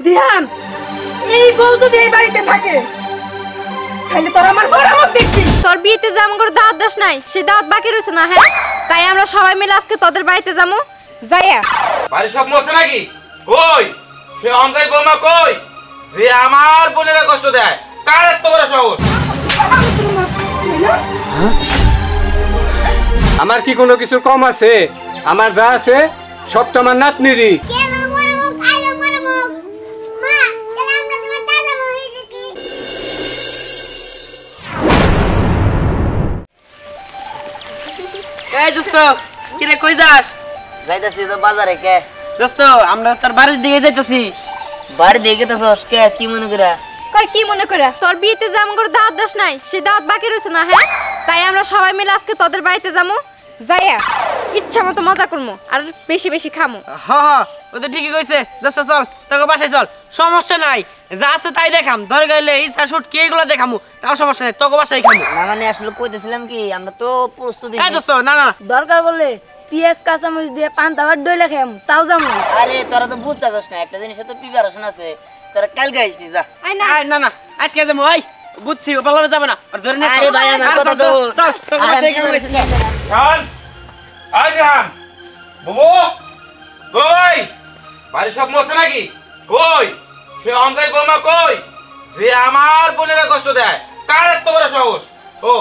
দিহান, এই বউ যদি এই বাড়িতে থাকে তাহলে তোর আমার বরাবর দেখবি। তোর বিয়েতে যে আমার দাওয়াত দাস নাই, সে দাওয়াত বাকি রয়েছে না? হ্যাঁ, তাই আমরা সবাই মিলে আজকে তোদের বাড়িতে যাবো। যাইয়া বাড়ি সব মরছে নাকি? কই সে অহংকারী বৌমা কই, যে আমার বোনেরা কষ্ট দেয়? কার এত বড় সাহস? আমার কি কোনো কিছু কম আছে? আমার যা আছে সব তো আমার নাতনিরই। এই দোস্ত, কিরে কই যাস? যাইতাছি তো বাজারে। কে দোস্ত, আমরা তোর বাড়ির দিকে যাইতাছি। বাড়ি দিয়ে গেতেছস কে? কি মনে করে? কই কি মনে করে? তোর বিয়েতে যে আমার দাওয়াত দাস নাই, সে দাওয়াত বাকি রয়েছে না? হ্যাঁ, তাই আমরা সবাই মিলে আজকে তোদের বাড়িতে যাবো। যাইয়া ইচ্ছা মতো মজা করবো আর বেশি বেশি খামো। হ্যাঁ, ও তো ঠিকই কইছে। দোস্ত চল, তোকে বাসায় চল, সমস্যা নাই। যা আছে তাই দেখাম, দরকার হলে ইচ্ছা শুট কি এগুলো দেখামু, তাও সমস্যা নাই, তোকে বাসায় খামু। না মানে আসলে কইতেছিলাম কি, আমরা তো প্রস্তুতি। এই দোস্ত, না না দরকার বলে পিয়াজ কাঁচামরিচ দিয়ে পান্তা ভাত দইলা খাইম, তাও যাবো। আরে তোরা তো বুঝতে পারছ না, একটা জিনিসে তো প্রিপারেশন আছে। তোরা কালকে আইসনি, যা। না না, আজকে যাবো। ওই বুঝছি, ও বলবে যাবে না, আর ধরে নে। আরে ভাই আমার কথা তো চল আয় জান বুবু, কই বাড়ি সব মরছে নাকি? কই সে অহংকারী বৌমা কই, যে আমার বোনেরা কষ্ট দেয়? কার এত বড় সাহস? ও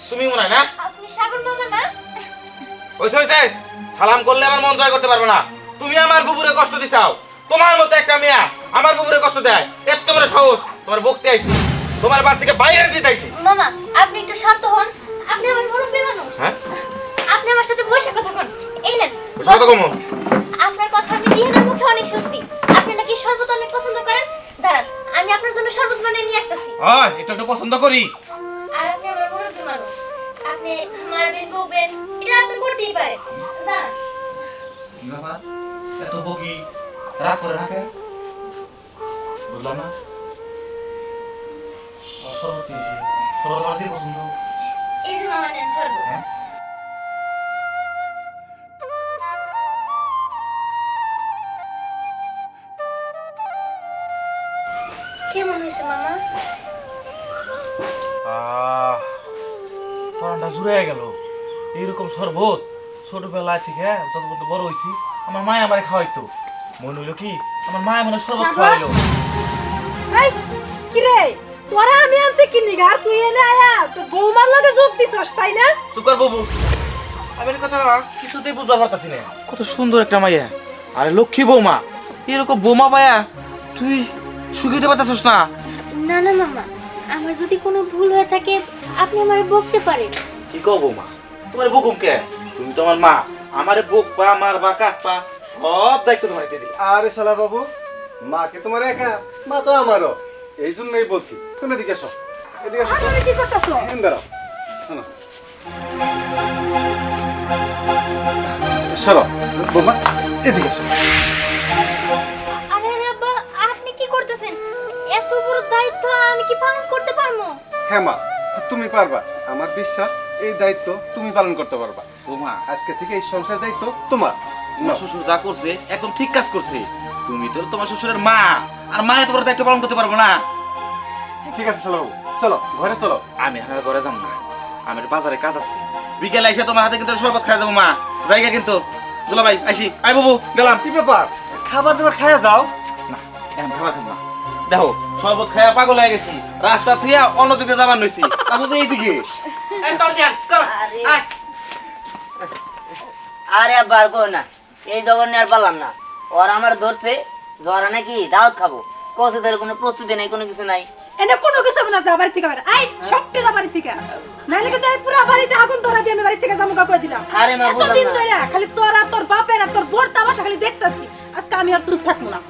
তুমি মনে হয় না? আপনি সাগর মামা না? হইছে সালাম করলে আমার মন জয় করতে পারবে না। তুমি আমার বুবুরে কষ্ট দিছাও। তোমার মতো একটা মেয়া আমার বুবুরে কষ্ট দেয়? এত বড় সাহস! তোমার বকতে আইছি, তোমার বাড়ি থেকে বাইরে দিতে আইছি। মামা আপনি একটু শান্ত হন, আপনি আমার মুরব্বী মানুষ। হ্যাঁ, আপনি আমার সাথে বসে কথা বলুন। এই নেন কত কম? আপনার কথা আমি দিহানের মুখে অনেক শুনছি। আপনি নাকি শরবত অনেক পছন্দ করেন। দাঁড়ান, আমি আপনার জন্য শরবত বানিয়ে নিয়ে আসতেছি। হ্যাঁ, এটা একটু পছন্দ করি। আর আপনি আমার মুরব্বী মানুষ, আপনি মারবেন বকবেন, এটা আপনি করতেই পারেন। দাঁড়ান। কি ব্যাপার, এত বকি রাগ করে না কেন? বুঝলাম না। শরবত দিয়েছি, শরবত আমার দিয়ে পছন্দ। এই যে মামা নেন শরবত। হ্যাঁ, কেমন হয়েছে মামা? পরানটা জুড়ে গেল। এইরকম শরবত ছোটবেলায় থেকে যত বড় হয়েছি আমার মায় আমারে খাওয়াইতো। মনে হইলো কি আমার মায় মনে শরবত খাওয়াইলো। এই কি রে, তোরা আমি আনছি কি নিগা, আর তুই এনে আয়া তোর বৌমার লগে যোগ দিছস, তাই না? সুপার বাবু, আমি এই কথা কিছুতেই বুঝতে পারতাছি না। কত সুন্দর একটা মাইয়া, আরে লক্ষ্মী বৌমা। এরকম বৌমা পায়া তুই সুখী হতে পারতাছস না? না না মামা, আমার যদি কোনো ভুল হয়ে থাকে আপনি আমারে বকতে পারেন। কি কও বৌমা, তোমার বকুম কে? তুমি তো আমার মা, আমারে বকবা মারবা কাটবা সব দায়িত্ব তোমার দিয়ে দিই। আরে শালা বাবু, মাকে তোমার একা, মা তো আমারও। এই জন্যই বলছি, তুমি এদিকে এসো, এদিকে এসো। আরে কি করতেছ? এখানে দাঁড়াও, শোনো। সরো বৌমা, এদিকে এসো। আরে আব্বা, আপনি কি করতেছেন? এত বড় দায়িত্ব আমি কি পালন করতে পারবো? হ্যাঁ মা, তুমি পারবা। আমার বিশ্বাস এই দায়িত্ব তুমি পালন করতে পারবা। বৌমা, আজকে থেকে এই সংসার দায়িত্ব তোমার। তোমার শ্বশুর যা করছে একদম ঠিক কাজ করছে। তুমি তো তোমার শ্বশুরের মা, আর মায়ের তোমার দায়িত্ব পালন করতে পারবো না। ঠিক আছে চলো বাবু, চলো ঘরে চলো। আমি এখন ঘরে যাবো না, আমার বাজারে কাজ আছে। বিকেলে এসে তোমার হাতে কিন্তু শরবত খাই দেবো মা। জায়গা কিন্তু দুলা ভাই আসি। আই বাবু গেলাম। কি ব্যাপার, খাবার দাবার খাইয়া যাও না, এখন খাবার খাবো না। দেখো শরবত খাইয়া পাগল হয়ে গেছি, রাস্তা থুইয়া অন্যদিকে যাবার নইছি, রাস্তা তো এইদিকে। চল যান, চল। আয়। আরে আব্বা আর কো না, এই জগন্নে আর পারলাম না। ওর আমার ধরছে জ্বরা নাকি দাওয়াত খাবো, কোসে তোর কোনো প্রস্তুতি নাই, কোনো কিছু নাই। এনে কোনো কিছু না, যা বাড়ি থেকে বের। আই সবকে যা বাড়ি থেকে, নাইলে কিন্তু এই পুরো বাড়িতে আগুন ধরা দিয়ে আমি বাড়ি থেকে যাবো কই দিলাম। আরে মা বুঝলাম এতদিন না। ধরে খালি তোর আর তোর বাপের আর তোর বোর তামাশা খালি দেখতাছি। আজকে আমি আর চুপ থাকবো না।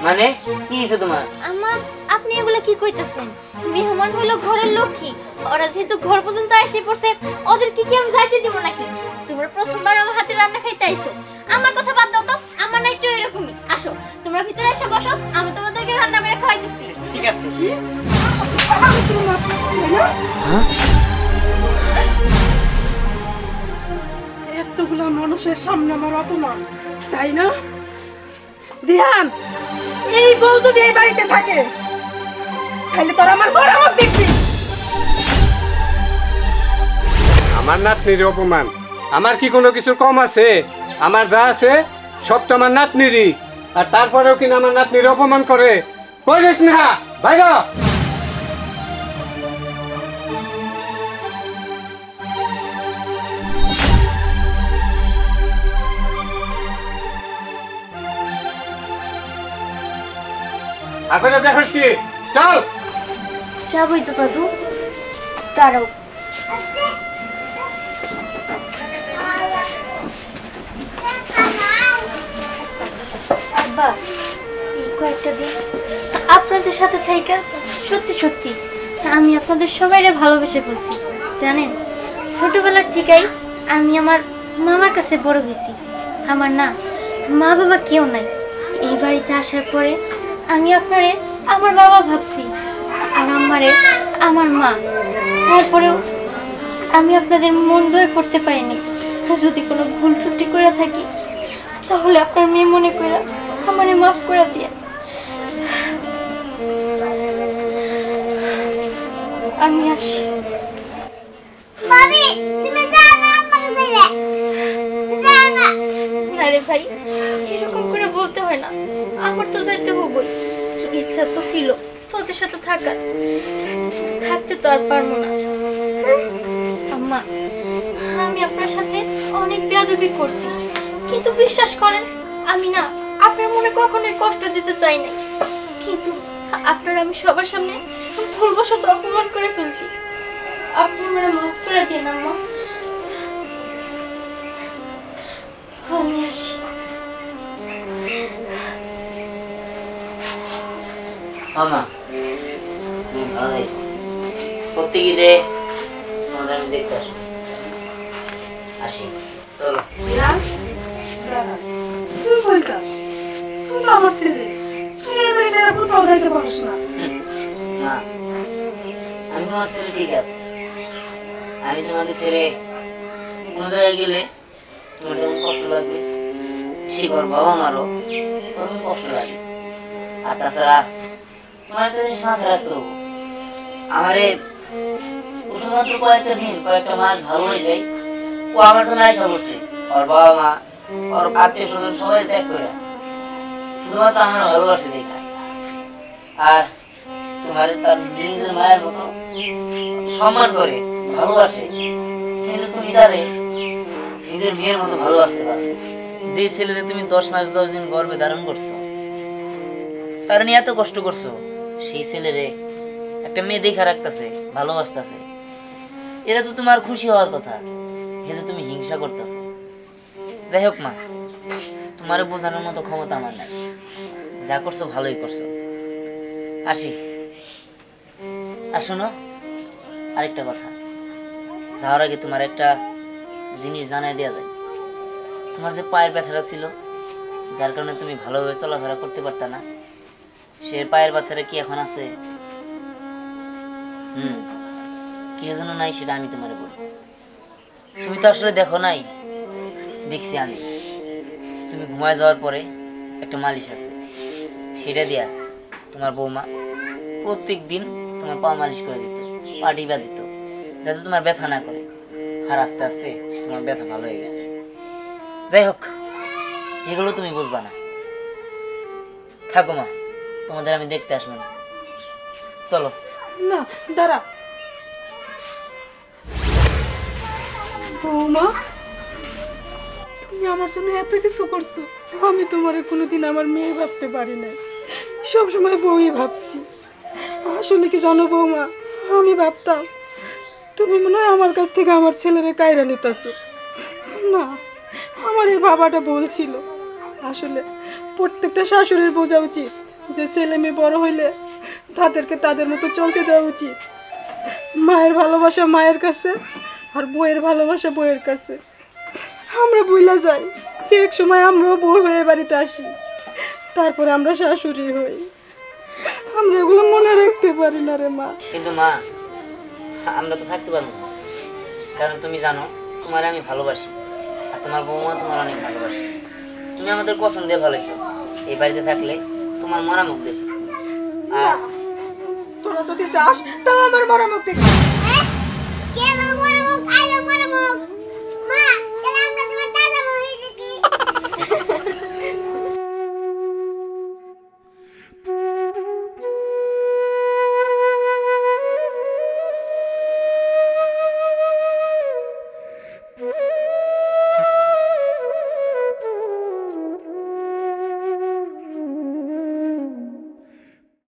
মানে কি হইছে তোমার? আম্মা, আপনি এগুলা কি কইতাছেন? মেহমান হলো ঘরের লক্ষ্মী, ওরা যেহেতু ঘর পর্যন্ত এসে পড়ছে, ওদের কি আমি যাইতে দিব নাকি? তোমরা প্রথমবার আমার হাতে রান্না খাইতে আইছো, আমার কথা বাদ দাও তো। আমার না একটু এরকমই। আসো তোমরা ভিতরে এসে বসো, আমি তোমাদেরকে রান্না করে খাওয়াইতেছি। ঠিক আছে। এতগুলা মানুষের সামনে আমার অপমান, তাই না? দিহান, এই বউ যদি এই বাড়িতে থাকে তাহলে তোর আমার বড় মুখ দেখবি। আমার নাতনির অপমান, আমার কি কোনো কিছু কম আছে? আমার যা আছে সব তো আমার নাতনিরই, আর তারপরেও কিনা আমার নাতনির অপমান করে। কইস না বাইর হ। এখন দেখোস কি? চল। যাবই তো দাদু, দাঁড়াও। আব্বা, এই কয়েকটা দিন আপনাদের সাথে থাইকা সত্যি সত্যি আমি আপনাদের সবাইরে ভালোবেসে ফেলছি। জানেন, ছোটবেলার থেকেই আমি আমার মামার কাছে বড় হয়েছি। আমার না মা বাবা কেউ নাই। এই বাড়িতে আসার পরে আমি আপনারে আমার বাবা ভাবছি, আর আমারে আমার মা। তারপরেও আমি আপনাদের মন জয় করতে পারিনি। যদি কোনো ভুল ত্রুটি করে থাকি তাহলে আপনার মেয়ে মনে করে আমারে মাফ করে দিয়ে। আমি আসি। ভাবি তুমি যাও না, আমার ছেলে যাও না। না রে ভাই, এরকম করে বলতে হয় না। আমার তো যাইতে হবই, ইচ্ছা তো ছিল তোদের সাথে থাকার, থাকতে তো আর পারবো না। আম্মা, আমি আপনার সাথে অনেক বেয়াদবি করছি, কিন্তু বিশ্বাস করেন আমি না আপনার মনে কখনোই কষ্ট দিতে চাই নাই। কিন্তু আপনার আমি সবার সামনে ভুলবশত অপমান করে ফেলছি। আপনি আমার মাফ করে দিন আম্মা। আমি আসি। মামা তুমি ভালো থেকো। প্রত্যেক ঈদে তোমাদের আমি দেখতে আসবো। আসি, চলো। তুই কইছা তুই তো আমার ছেলে, তুই এই বাড়ি ছেড়ে কোথাও যাইতে পারিস না। মা, আমি তোমার ছেলে ঠিক আছে। আমি তোমাকে ছেড়ে কোনো জায়গায় গেলে তোমার যেমন কষ্ট লাগবে, ঠিক ওর বাবা মারও ওরকম কষ্ট লাগে। আর তাছাড়া তোমার একটা জিনিস মাথায় রাখতে হবে, আমারে শুধুমাত্র কয়েকটা মাস ভালো হয়ে যায়, ও আমার জন্য আইসা বলছে। ওর বাবা মা, ওর আত্মীয় স্বজন সবাই ত্যাগ করে শুধুমাত্র আমার ভালোবাসে দেখা। আর তোমার তার নিজের মায়ের মতো সম্মান করে ভালোবাসে, কিন্তু তুমি তারে নিজের মেয়ের মতো ভালোবাসতে পারো। যে ছেলেরে তুমি 10 মাস 10 দিন গর্ভে ধারণ করছো, তার নিয়ে এত কষ্ট করছো, সেই ছেলেরে একটা মেয়ে দেখা রাখতেছে, ভালোবাসতেছে, এটা তো তোমার খুশি হওয়ার কথা, এটা তুমি হিংসা করতেছো। যাই হোক মা, তোমার বোঝানোর মতো ক্ষমতা আমার নাই। যা করছো ভালোই করছো। আসি। আর শোনো, আরেকটা কথা, যাওয়ার আগে তোমার একটা জিনিস জানাই দেওয়া যায়। তোমার যে পায়ের ব্যথাটা ছিল, যার কারণে তুমি ভালোভাবে চলাফেরা করতে পারতা না, সে পায়ের ব্যথাটা কি এখন আছে? কি জন্য নাই সেটা আমি তোমার বলি। তুমি তো আসলে দেখো নাই, দেখছি আমি। তুমি ঘুমায় যাওয়ার পরে একটা মালিশ আছে, সেটা দিয়া তোমার বৌমা প্রত্যেক দিন তোমার পা মালিশ করে দিত, পা টিপা দিত, যাতে তোমার ব্যথা না করে। আর আস্তে আস্তে তোমার ব্যথা ভালো হয়ে গেছে। যাই হোক, এগুলো তুমি বুঝবা না। থাকো মা, তোমাদের আমি দেখতে আসবো না। চলো। না দাঁড়া বৌমা, তুমি আমার জন্য এত কিছু করছো, আমি তোমারে কোনোদিন আমার মেয়ে ভাবতে পারি না, সবসময় বউই ভাবছি। আসলে কি জানো বৌমা, আমি ভাবতাম তুমি মনে হয় আমার কাছ থেকে আমার ছেলেরে কায়রা নিতেছো। না, আমার এই বাবাটা বলছিল, আসলে প্রত্যেকটা শাশুড়ির বোঝা উচিত যে ছেলে মেয়ে বড় হইলে তাদেরকে তাদের মতো চলতে দেওয়া উচিত। মায়ের ভালোবাসা মায়ের কাছে, আর বউয়ের ভালোবাসা বউয়ের কাছে। আমরা ভুলে যাই যে এক সময় আমরাও বউ হয়ে বাড়িতে আসি, তারপরে আমরা শাশুড়ি হই। আমরা এগুলো মনে রাখতে পারি না রে মা। কিন্তু মা, আমরা তো থাকতে পারবো না, কারণ তুমি জানো তোমার আমি ভালোবাসি, আর তোমার বৌমা তোমার অনেক ভালোবাসি। তুমি আমাদের পছন্দ দিয়ে ভালোইছো। এই বাড়িতে থাকলে তোমার তোমার মরা মুখ দেখি। না, তোরা যদি যাস তাও আমার মরামত দেখবি। কেলো মরমুখ আইলো মরমুখ